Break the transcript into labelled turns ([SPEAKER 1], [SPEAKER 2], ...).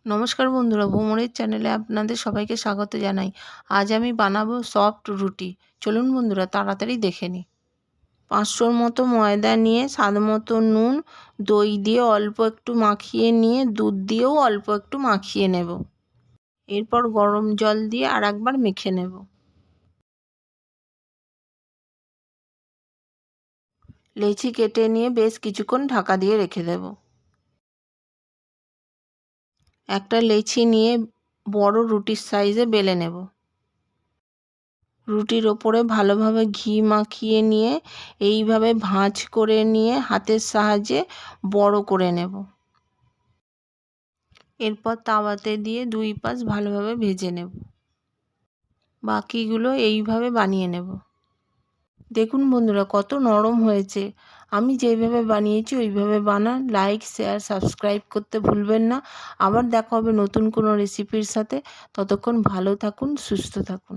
[SPEAKER 1] নমস্কার বন্ধুরা, ভ্রমণের চ্যানেলে আপনাদের সবাইকে স্বাগত জানাই। আজ আমি বানাবো সফট রুটি। চলুন বন্ধুরা তাড়াতাড়ি দেখে নিই। 500 মতো ময়দা নিয়ে স্বাদ মতো নুন, দই দিয়ে অল্প একটু মাখিয়ে নিয়ে দুধ দিয়েও অল্প একটু মাখিয়ে নেব। এরপর গরম জল দিয়ে আরেকবার মেখে নেব। লেচি কেটে নিয়ে বেশ কিছুক্ষণ ঢাকা দিয়ে রেখে দেব। একটা লেচি নিয়ে বড় রুটির সাইজে বেলে নেব। রুটির ওপরে ভালোভাবে ঘি মাখিয়ে নিয়ে এইভাবে ভাঁজ করে নিয়ে হাতের সাহায্যে বড় করে নেব। এরপর তাওয়াতে দিয়ে দুই পাশ ভালোভাবে ভেজে নেব। বাকিগুলো এইভাবে বানিয়ে নেব। দেখুন বন্ধুরা কত নরম হয়েছে। আমি যেইভাবে বানিয়েছি ওইভাবে বানান। লাইক, শেয়ার, সাবস্ক্রাইব করতে ভুলবেন না। আবার দেখা হবে নতুন কোনো রেসিপির সাথে। ততক্ষণ ভালো থাকুন, সুস্থ থাকুন।